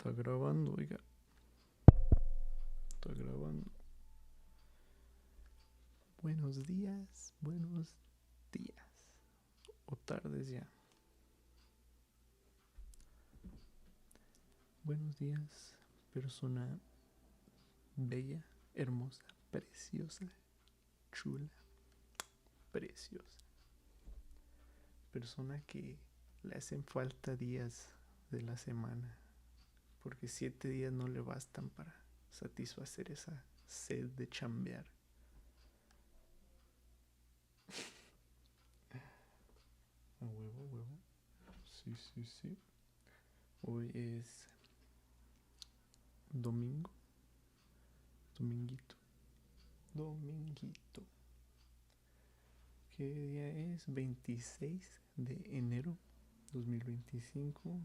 Está grabando, oiga. Está grabando. Buenos días, buenos días. O tardes ya. Buenos días, persona bella, hermosa, preciosa, chula, preciosa. Persona que le hacen falta días de la semana, porque 7 días no le bastan para satisfacer esa sed de chambear. A huevo, huevo. Sí, sí, sí. Hoy es domingo. Dominguito. Dominguito. ¿Qué día es? 26 de enero 2025.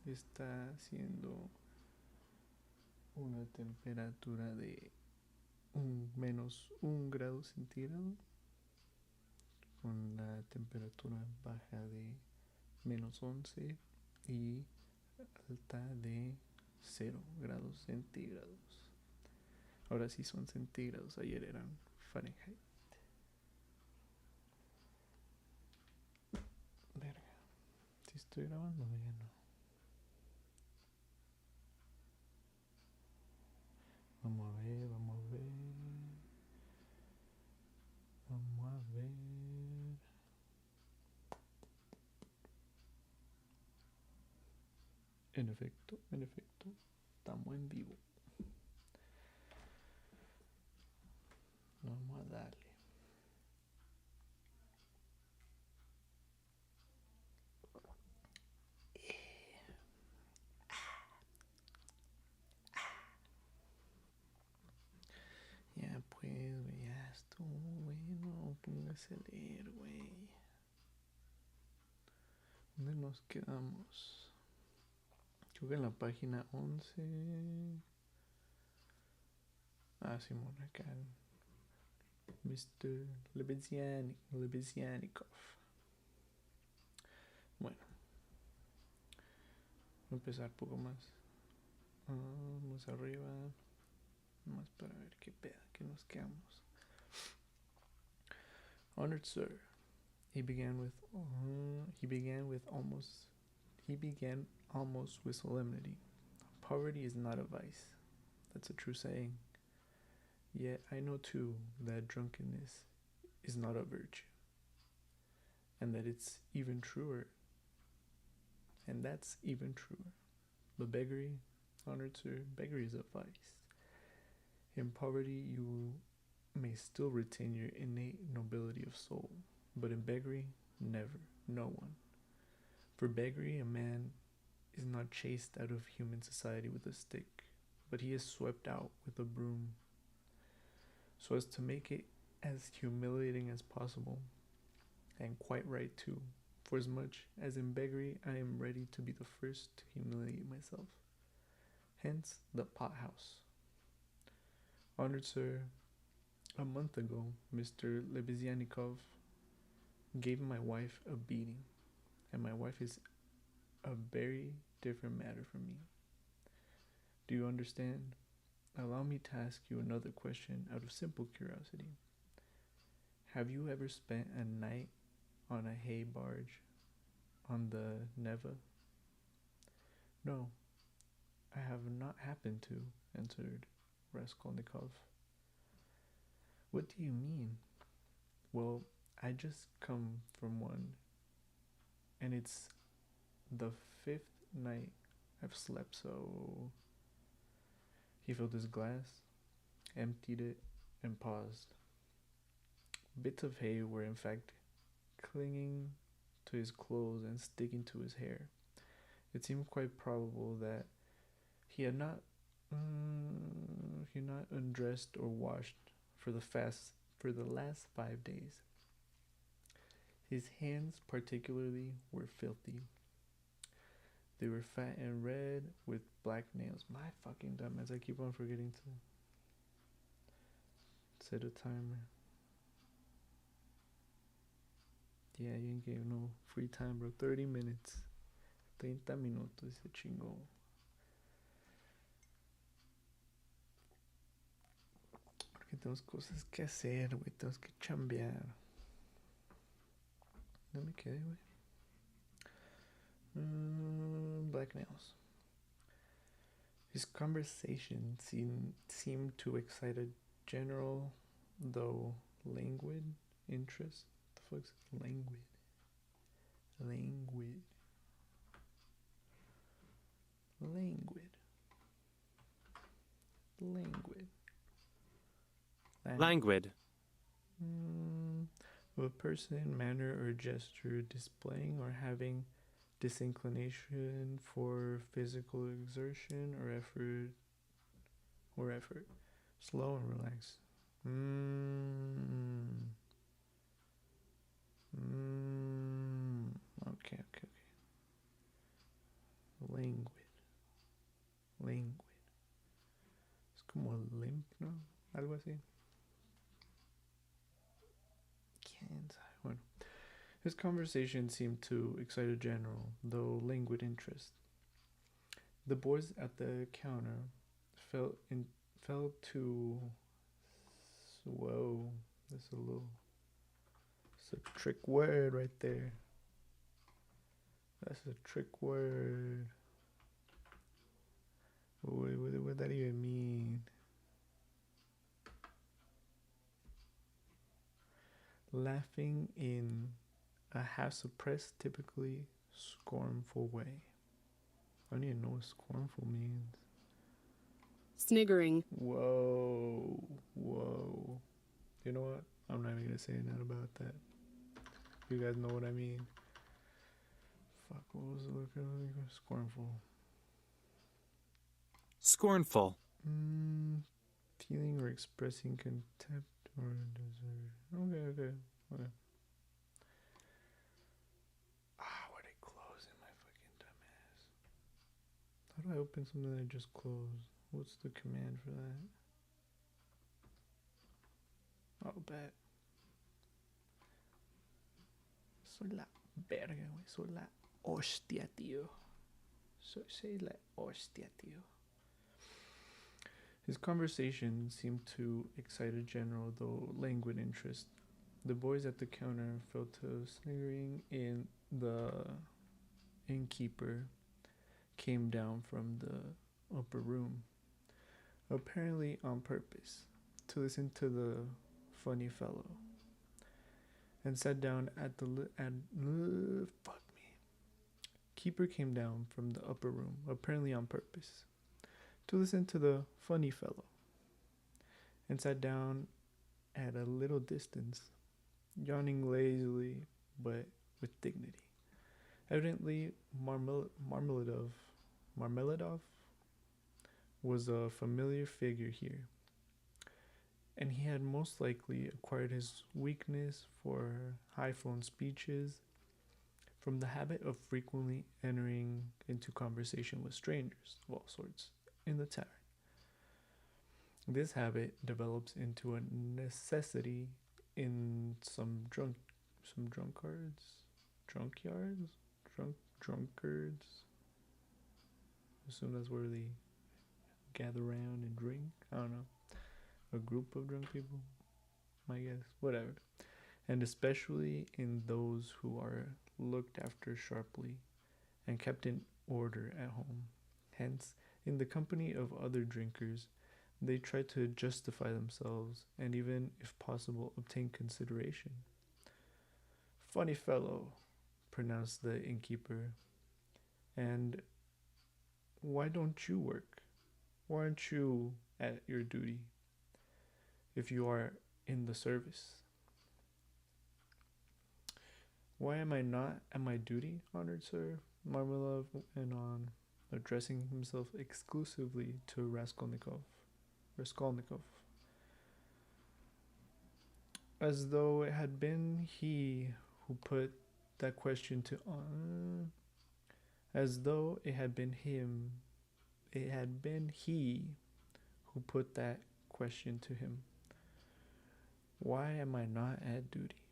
Está haciendo una temperatura de -1 grado centígrado, con la temperatura baja de -11 y alta de 0 grados centígrados. Ahora sí son centígrados, ayer eran Fahrenheit. Verga, si estoy grabando ya no. Vamos a ver, vamos a ver. Vamos a ver. En efecto, estamos en vivo. Vamos a darle. Ya pues, güey, ya estuvo bueno. Póngase a leer, güey. ¿Dónde nos quedamos? Creo que en la página 11. Ah, Simón, acá. Mr. Lebesyanikov. Bueno, voy a empezar un poco más. Más arriba. Más para ver qué pedo, que nos quedamos. Honored sir, he began almost with solemnity. Poverty is not a vice. That's a true saying. Yet I know too that drunkenness is not a virtue. And that it's even truer. And that's even truer. But beggary, honored sir, beggary is a vice. In poverty you may still retain your innate nobility of soul, but in beggary, never, no one. For beggary, a man is not chased out of human society with a stick, but he is swept out with a broom, so as to make it as humiliating as possible, and quite right too, for as much as in beggary I am ready to be the first to humiliate myself. Hence the pothouse. Honored sir, a month ago, Mr. Lebesyanikov gave my wife a beating, and my wife is a very different matter from me. Do you understand? Allow me to ask you another question out of simple curiosity. Have you ever spent a night on a hay barge on the Neva? No, I have not happened to, answered Raskolnikov. What do you mean? Well, I just come from one, and it's the 5th night I've slept, so... He filled his glass, emptied it, and paused. Bits of hay were in fact clinging to his clothes and sticking to his hair. It seemed quite probable that he had not undressed or washed for the last 5 days. His hands particularly were filthy. They were fat and red with black nails. My fucking dumbass, I keep on forgetting to set a timer. Yeah, you ain't gave no free time, bro. 30 minutes. 30 minutos se chingó. Que tenemos cosas que hacer, güey. Tenemos que chambear. No me quedé, güey. Black nails. His conversation seemed to excite a general, though languid, interest. What the fuck's languid? Languid. Languid. Languid. Languid. Of a person, manner, or gesture displaying or having disinclination for physical exertion or effort. Slow and relaxed. Okay. Languid. Es como limp, ¿no? Algo así. Bueno. His conversation seemed to excite a general, though languid interest. The boys at the counter fell to. Whoa, that's it's a trick word right there. That's a trick word. What would that even mean? Laughing in a half-suppressed, typically scornful way. I don't even know what scornful means. Sniggering. Whoa. You know what? I'm not even gonna say nothing about that. You guys know what I mean. Fuck, what was it looking like? Scornful. Feeling or expressing contempt or desire. Okay. Why'd I close it, my fucking dumbass? How do I open something that I just closed? What's the command for that? Oh, bet. Soy la verga, güey. Soy la hostia, tío. Soy la hostia, tío. His conversation seemed to excite a general, though languid interest. The boys at the counter fell to sniggering in the innkeeper came down from the upper room, apparently on purpose, to listen to the funny fellow, and sat down at the Keeper came down from the upper room, apparently on purpose, to listen to the funny fellow, and sat down at a little distance, yawning lazily but with dignity. Evidently, Marmeladov was a familiar figure here, and he had most likely acquired his weakness for high-flown speeches from the habit of frequently entering into conversation with strangers of all sorts in the tavern. This habit develops into a necessity in some drunkards. I assume that's where they gather around and drink. I don't know. A group of drunk people, I guess. Whatever. And especially in those who are looked after sharply and kept in order at home. Hence, in the company of other drinkers, they try to justify themselves and even, if possible, obtain consideration. Funny fellow, pronounced the innkeeper. And why don't you work? Why aren't you at your duty if you are in the service? Why am I not at my duty, honored sir? Marmelov went on, addressing himself exclusively to Raskolnikov, as though it had been he who put that question to as though it had been he who put that question to him. Why am I not at duty?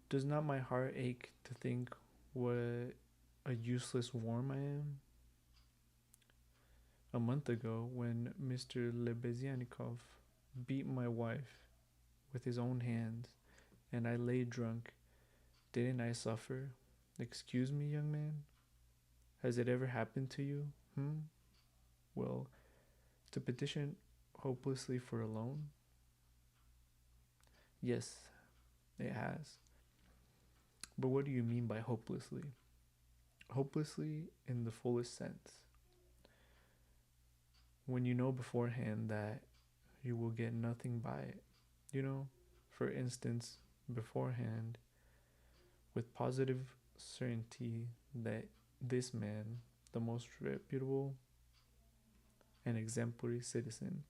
Does not my heart ache to think what a useless worm I am? A month ago, when Mr. Lebezianikov beat my wife with his own hands, and I lay drunk. Didn't I suffer? Excuse me, young man? Has it ever happened to you? Well, to petition hopelessly for a loan? Yes, it has. But what do you mean by hopelessly? Hopelessly in the fullest sense. When you know beforehand that you will get nothing by it. You know, for instance, beforehand, with positive certainty that this man, the most reputable and exemplary citizen,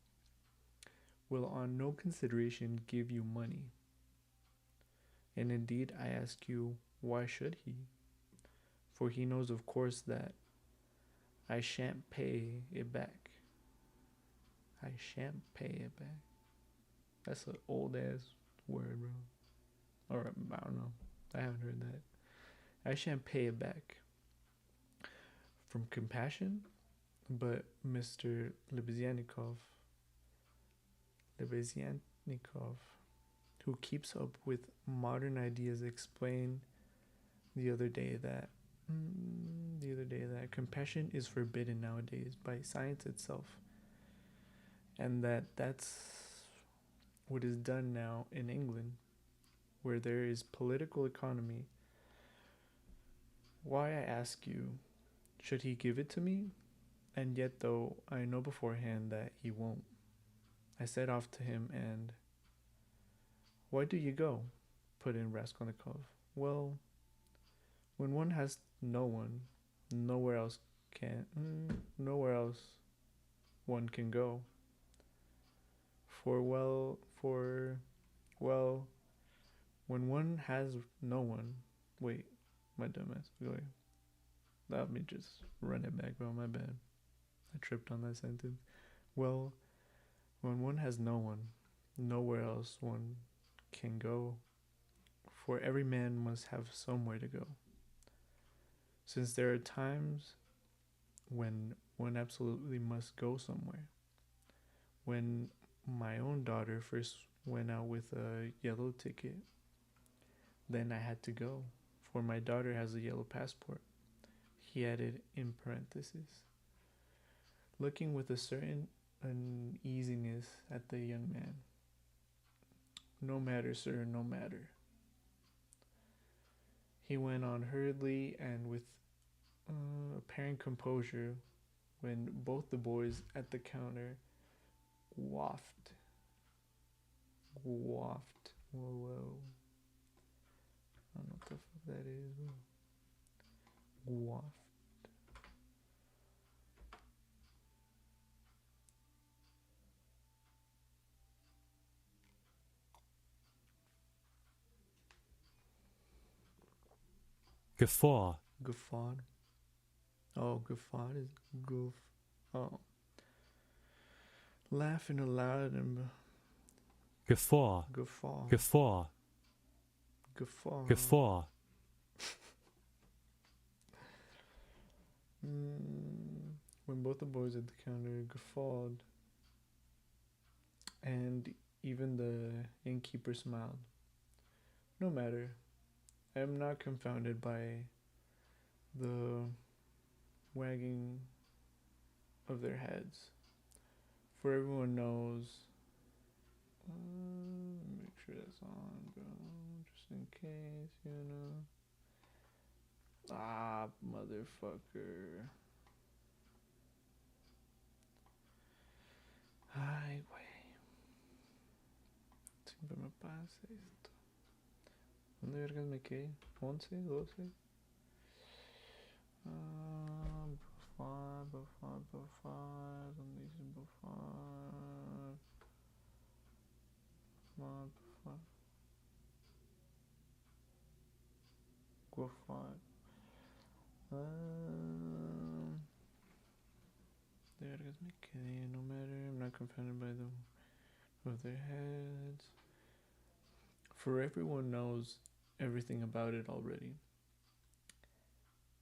will on no consideration give you money. And indeed, I ask you, why should he? For he knows, of course, that I shan't pay it back. I shan't pay it back. That's an old ass word, bro. Or I don't know. I haven't heard that. I shan't pay it back. From compassion, but Mr. Lebezyanikov, who keeps up with modern ideas, explained the other day that compassion is forbidden nowadays by science itself, and that's what is done now in England, where there is political economy. Why, I ask you, should he give it to me? And yet, though, I know beforehand that he won't. I set off to him, and why do you go? Put in Raskolnikov. Well, when one has no one, nowhere else one can go. Well, when one has no one, wait, my dumbass, go ahead. Let me just run it back, bro, my bad. I tripped on that sentence. Well, when one has no one, nowhere else one can go, for every man must have somewhere to go. Since there are times when one absolutely must go somewhere. When my own daughter first went out with a yellow ticket, then I had to go, for my daughter has a yellow passport. He added in parentheses, looking with a certain uneasiness at the young man. No matter, sir, no matter. He went on hurriedly and with apparent composure when both the boys at the counter waffed. Whoa. I don't know what the fuck that is. Waft. Guffaw. Guffawed. Oh, guffawed is goof. Oh. Laughing aloud and Guffaw. guffaw. Guffaw. Guffaw. Guffaw. When both the boys at the counter guffawed, and even the innkeeper smiled. No matter. I am not confounded by the wagging of their heads, for everyone knows. Make sure that's on, bro, just in case, you know. Ah, motherfucker. Ay, güey. Siempre me pasa esto. ¿Dónde vergas me quedé? ¿11? ¿12? Bufar. ¿Dónde dice bufar? Bufar. Bufar. De vergas me quedé. No matter. I'm not confounded by the of their heads. For everyone knows everything about it already.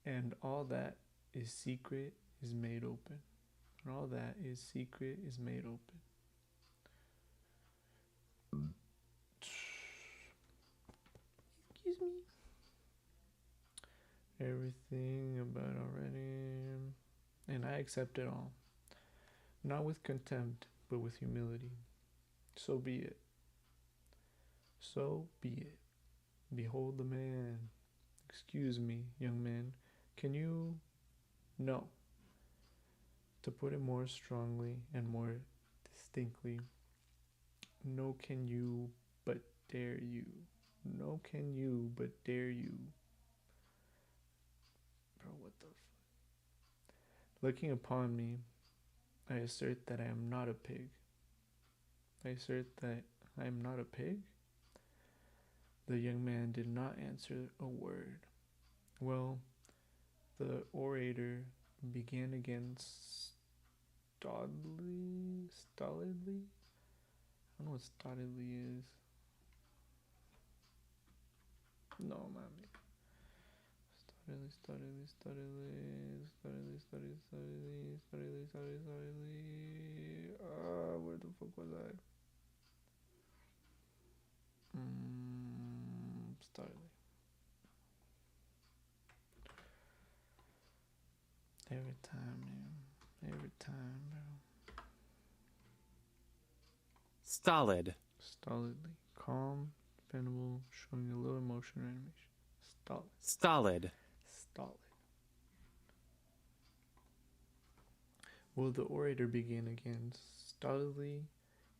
And all that is secret is made open. And all that is secret is made open. everything about already, and I accept it all, not with contempt, but with humility. So be it. So be it. Behold the man. Excuse me, young man. Can you? No. To put it more strongly and more distinctly, no can you, but dare you. No can you, but dare you. Bro, what the Looking upon me, I assert that I am not a pig. I assert that I am not a pig? The young man did not answer a word. Well, the orator began again stolidly? I don't know what stolidly is. No, mami. Stolidly. Where the fuck was I? Stolidly. Every time, man. Every time, bro. Stolid. Stolidly. Calm, dependable, showing a little emotion or animation. Stolid. Stolid. Stolid. Will the orator begin again, stolidly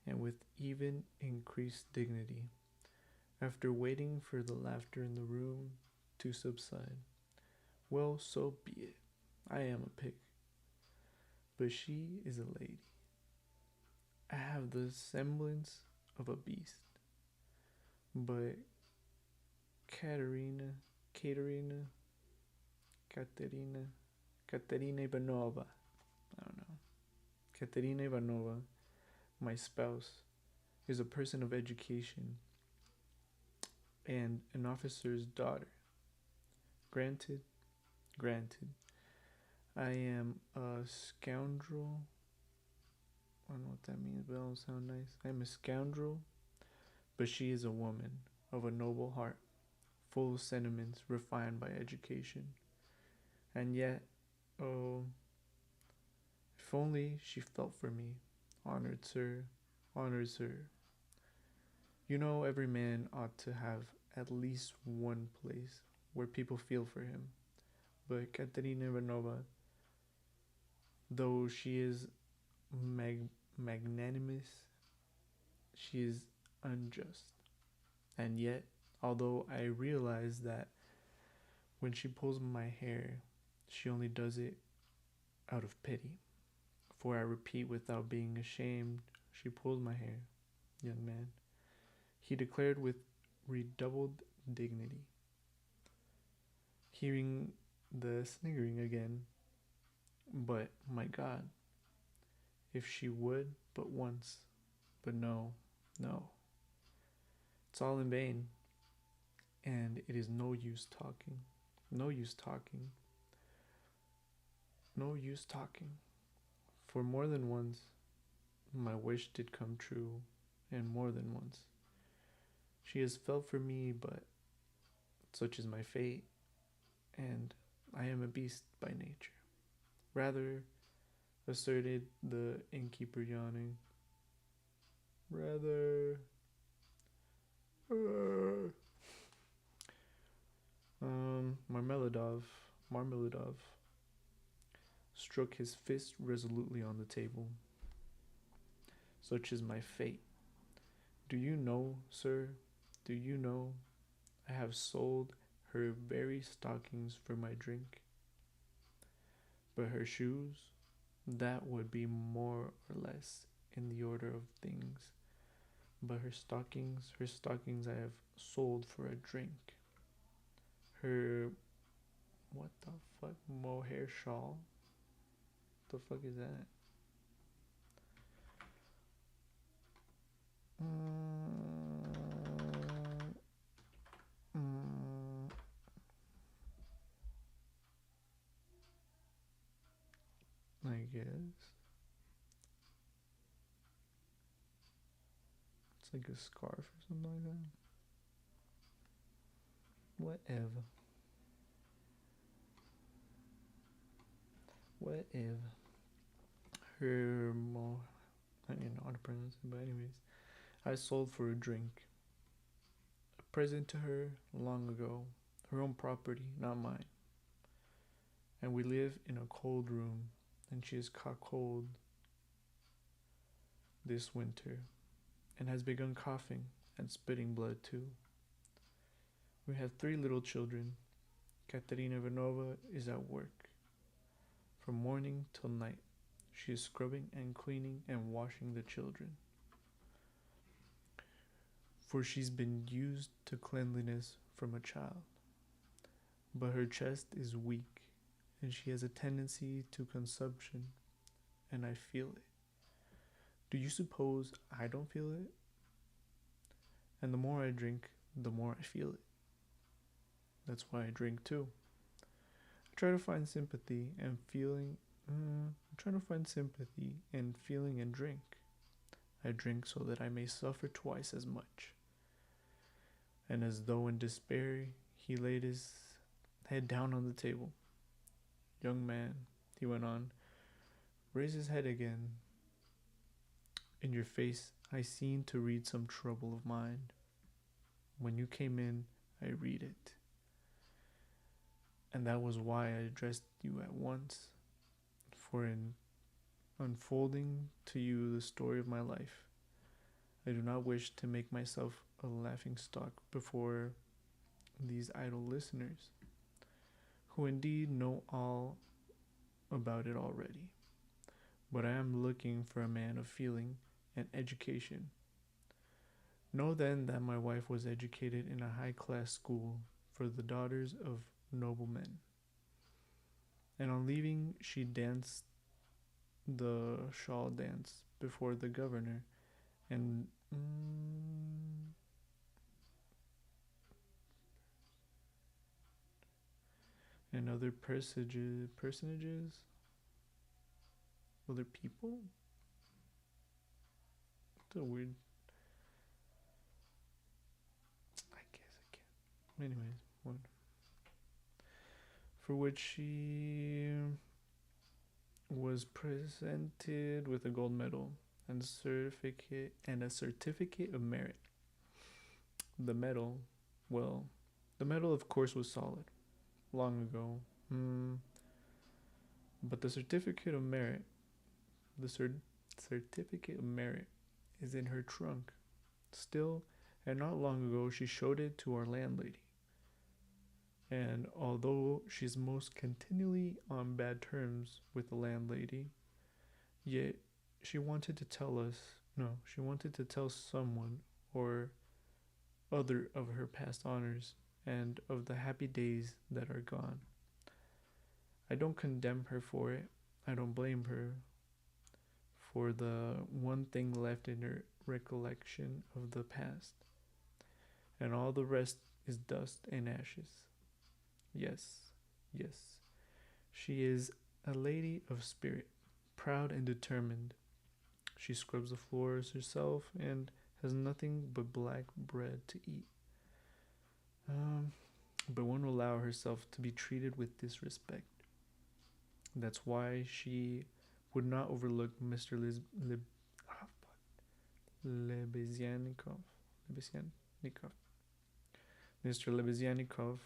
and with even increased dignity, after waiting for the laughter in the room to subside? Well, so be it. I am a pig, but she is a lady. I have the semblance of a beast, but Katerina, Katerina Ivanova, I don't know, Katerina Ivanova, my spouse, is a person of education and an officer's daughter. Granted, granted, I am a scoundrel. I don't know what that means, but it don't sound nice. I am a scoundrel, but she is a woman of a noble heart, full of sentiments refined by education. And yet, oh, if only she felt for me. Honored sir, honored sir. You know, every man ought to have at least one place where people feel for him. But Katerina Ivanova, though she is magnanimous, she is unjust. And yet, although I realize that when she pulls my hair, she only does it out of pity. For I repeat without being ashamed, she pulls my hair, young man. He declared with redoubled dignity, hearing the sniggering again. But, my God, if she would but once, but no, no. It's all in vain, and it is no use talking, no use talking, no use talking. For more than once, my wish did come true, and more than once. She has felt for me, but such is my fate, and I am a beast by nature. Rather, asserted the innkeeper, yawning. Rather. Marmeladov struck his fist resolutely on the table. Such is my fate. Do you know, sir, do you know I have sold her very stockings for my drink? But her shoes, that would be more or less in the order of things. But her stockings I have sold for a drink. Her, what the fuck, mohair shawl? The fuck is that? I guess. It's like a scarf or something like that. Whatever. What if her I don't know how to pronounce it, but anyways, I sold for a drink, a present to her long ago, her own property, not mine. And we live in a cold room, and she is caught cold this winter, and has begun coughing and spitting blood too. We have 3 little children. Katerina Ivanova is at work from morning till night. She is scrubbing and cleaning and washing the children, for she's been used to cleanliness from a child. But her chest is weak, and she has a tendency to consumption, and I feel it. Do you suppose I don't feel it? And the more I drink, the more I feel it. That's why I drink too. I try to find sympathy and feeling. I try to find sympathy and feeling and drink. I drink so that I may suffer twice as much. And as though in despair, he laid his head down on the table. Young man, he went on, raise his head again. In your face, I seem to read some trouble of mind. When you came in, I read it. And that was why I addressed you at once, for in unfolding to you the story of my life, I do not wish to make myself a laughing stock before these idle listeners, who indeed know all about it already. But I am looking for a man of feeling and education. Know then that my wife was educated in a high-class school for the daughters of noblemen, and on leaving she danced the shawl dance before the governor and other personages, other people. It's a weird. I guess I can't. Anyways, what? For which she was presented with a gold medal and a certificate of merit. The medal, well, the medal of course was solid, long ago. But the certificate of merit, the certificate of merit, is in her trunk still, and not long ago she showed it to our landlady. And although she's most continually on bad terms with the landlady, yet she wanted to tell someone or other of her past honors and of the happy days that are gone. I don't condemn her for it. I don't blame her for the one thing left in her recollection of the past, and all the rest is dust and ashes. Yes, yes, she is a lady of spirit, proud and determined. She scrubs the floors herself and has nothing but black bread to eat. But won't allow herself to be treated with disrespect. That's why she would not overlook Mr. Lebezianikov. Mr. Lebezianikov.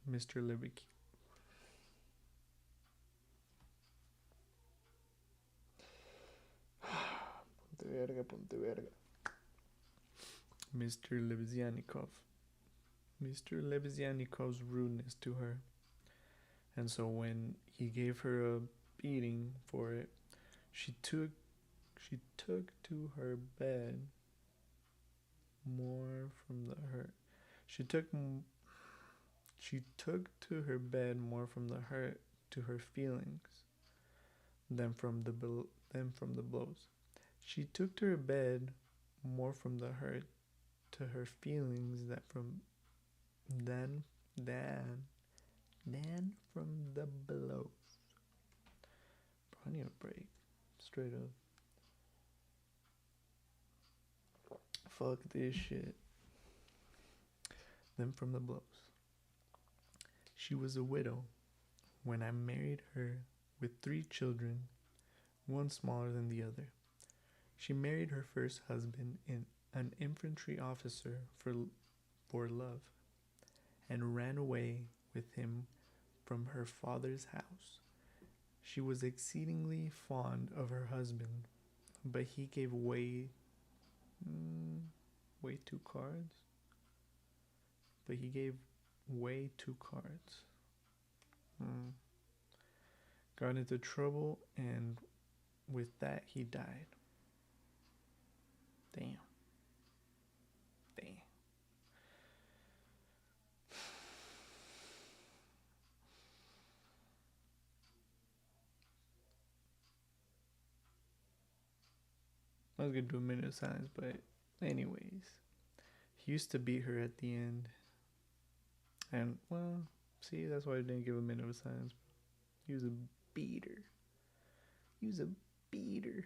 Mr. Lebeki. Ponte verga. Mr. Lebezianikov. Mr. Lebezianikov's rudeness to her. And so when he gave her a beating for it, she took to her bed more from the hurt. She took to her bed more from the hurt to her feelings than from the blows. She took to her bed more from the hurt to her feelings than from the blows. Bro, I need a break. Straight up. Fuck this shit. Then from the blows. She was a widow when I married her with 3 children, one smaller than the other. She married her first husband, an infantry officer, for love, and ran away with him from her father's house. She was exceedingly fond of her husband, but he gave way too cards. But he gave way too cards. Got into trouble, and with that, he died. Damn. Damn. I was gonna do a minute of silence, but anyways, he used to beat her at the end, and well, see, that's why I didn't give a minute of silence. He was a beater. He was a beater.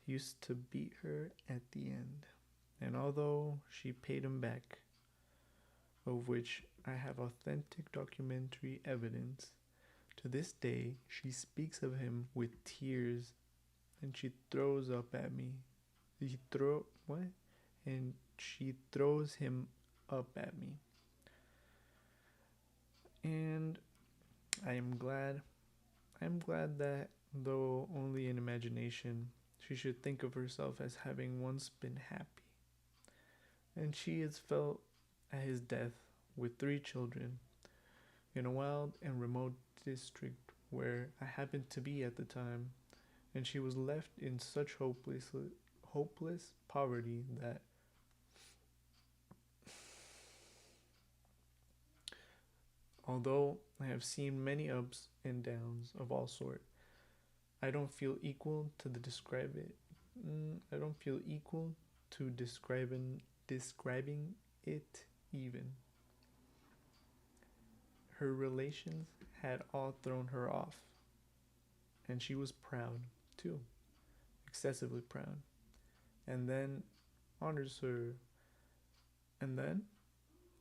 He used to beat her at the end, and although she paid him back, of which I have authentic documentary evidence, to this day she speaks of him with tears, and she throws up at me. And she throws him up at me. And I am glad that, though only in imagination, she should think of herself as having once been happy. And she has felt at his death with 3 children in a wild and remote district where I happened to be at the time, and she was left in such hopeless poverty that although I have seen many ups and downs of all sort, I don't feel equal to describe it. I don't feel equal to describing it even. Her relations had all thrown her off, and she was proud too, excessively proud. And then honors her. And then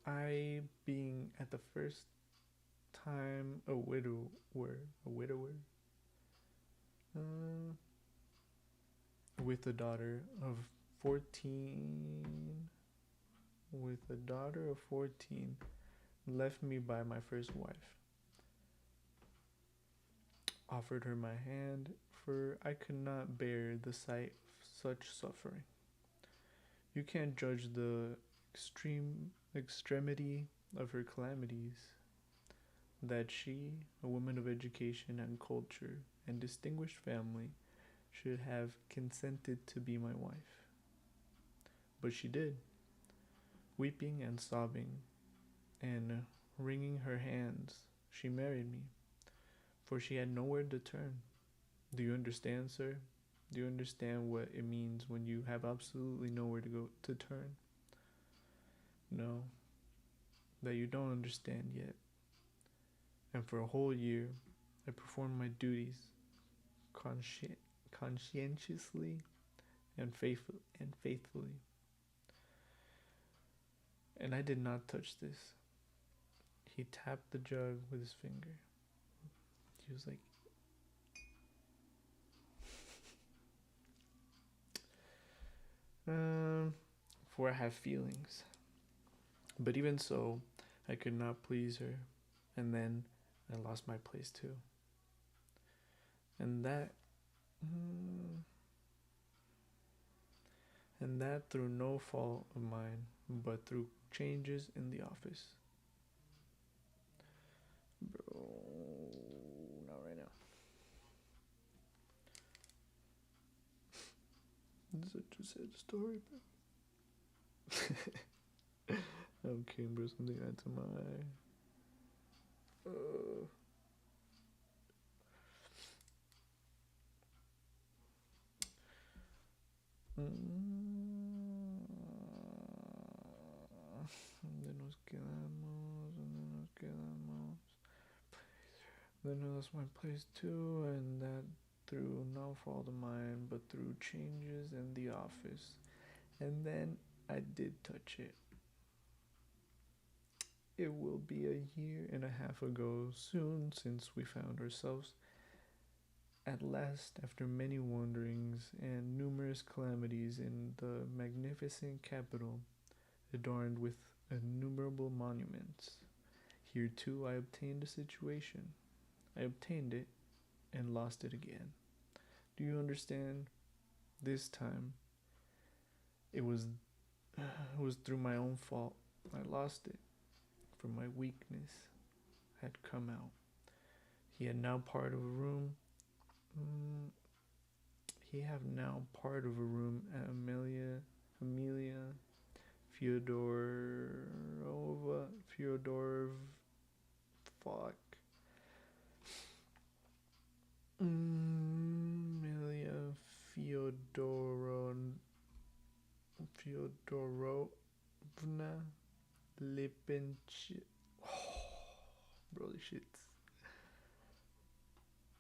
I, being at the first time a widower, with a daughter of 14, left me by my first wife. Offered her my hand, for I could not bear the sight of such suffering. You can't judge the extremity of her calamities. That she, a woman of education and culture and distinguished family, should have consented to be my wife. But she did, weeping and sobbing, and wringing her hands, she married me, for she had nowhere to turn. Do you understand, sir? Do you understand what it means when you have absolutely nowhere to go to turn? No, that you don't understand yet. And for a whole year, I performed my duties conscientiously and faithfully. And I did not touch this. He tapped the jug with his finger. He was like, for I have feelings. But even so, I could not please her, and then I lost my place too. And that through no fault of mine, but through changes in the office. Bro, not right now. This is such a sad story, bro. Okay, bro, something got to my Then I lost my place too, and that through no fault of mine, but through changes in the office. And then I did touch it. It will be a year and a half ago soon since we found ourselves at last, after many wanderings and numerous calamities, in the magnificent capital, adorned with innumerable monuments. Here too I obtained a situation. I obtained it and lost it again. Do you understand? This time it was it was through my own fault. I lost it, for my weakness had come out. He had now part of a room. Mm, he have now part of a room at Amelia Fyodorov. Fuck. Amelia Fyodorovna Lipinch. Bro,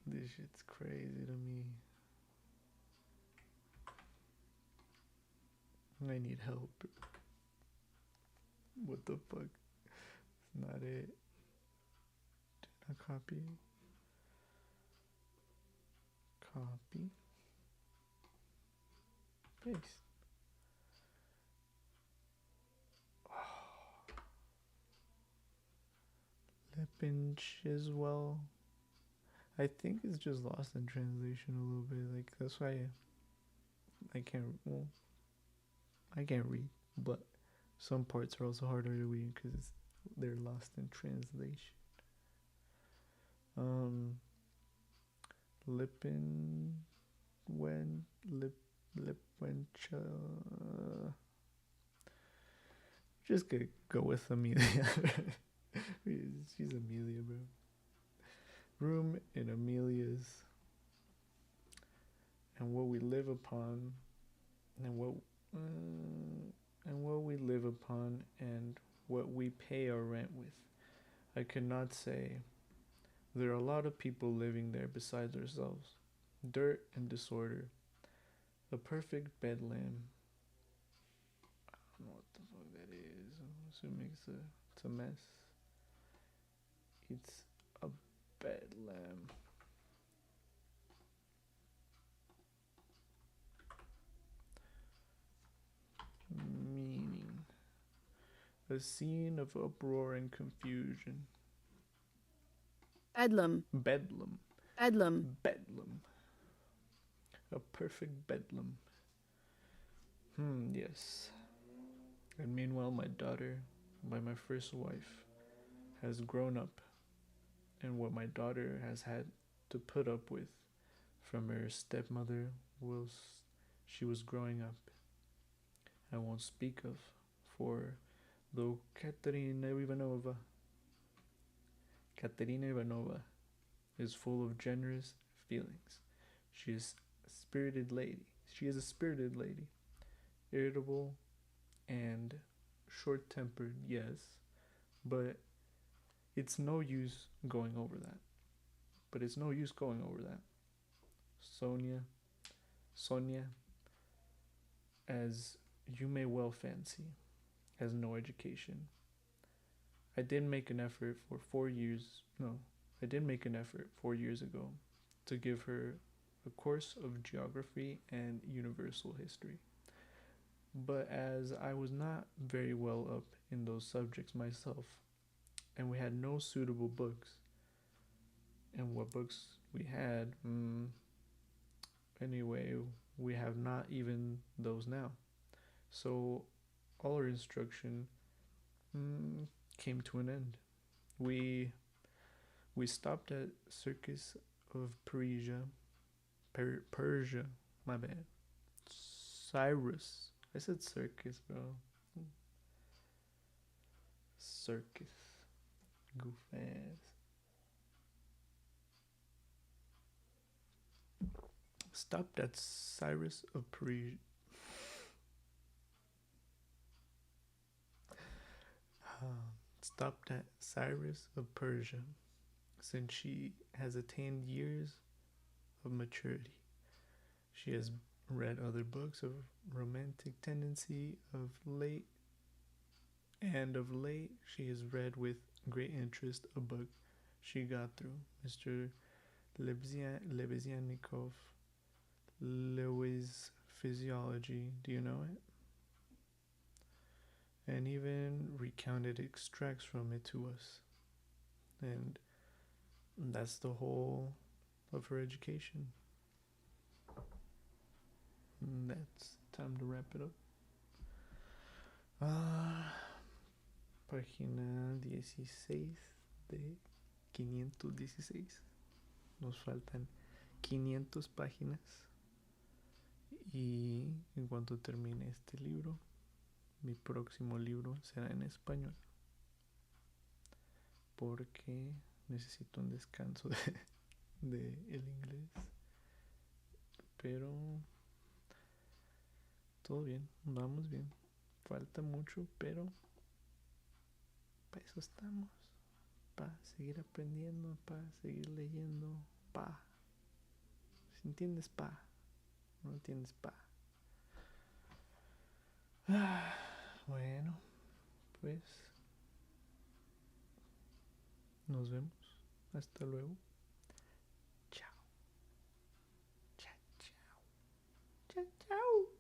this shit's crazy to me. I need help. What the fuck? It's not it. Did I copy? Copy. Paste. Lipinch as well. I think it's just lost in translation a little bit. Like, that's why I can't. Well, I can't read, but some parts are also harder to read because they're lost in translation. Lipin when Lipwencha. Just gonna go with Amelia. She's Amelia, bro. Room in Amelia's, and what we live upon, and what we live upon, and what we pay our rent with. I cannot say. There are a lot of people living there besides ourselves. Dirt and disorder. A perfect bedlam. I don't know what the fuck that is. I'm assuming it's a mess. It's a bedlam. Meaning. A scene of uproar and confusion. Bedlam. Bedlam. Bedlam. Bedlam. A perfect bedlam. Yes. And meanwhile, my daughter, by my first wife, has grown up, and what my daughter has had to put up with from her stepmother whilst she was growing up, I won't speak of, for though Katerina Ivanova is full of generous feelings, she is a spirited lady. Irritable and short-tempered, yes, but it's no use going over that. Sonia, as you may well fancy, has no education. I did make an effort 4 years ago to give her a course of geography and universal history. But as I was not very well up in those subjects myself, and we had no suitable books, and what books we had, anyway, we have not even those now. So all our instruction came to an end. We stopped at Circus of Persia. Persia, my bad. Cyrus. I said circus, bro. Circus. Goof ass. Stopped at Cyrus of Persia. Stopped at Cyrus of Persia, since she has attained years of maturity. She has read other books of romantic tendency of late, and of late she has read with great interest a book she got through Mr. Lebezyanikov, Lewis Physiology. Do you know it? And even recounted extracts from it to us. And that's the whole of her education. And that's time to wrap it up. Página 16 de 516. Nos faltan 500 páginas. Y en cuanto termine este libro, mi próximo libro será en español. Porque necesito un descanso de el inglés. Pero todo bien, vamos bien. Falta mucho, pero para eso estamos. Para seguir aprendiendo, para seguir leyendo. Si entiendes, no entiendes, Bueno, pues nos vemos. Hasta luego. Chao. Chao, chao. Chao, chao.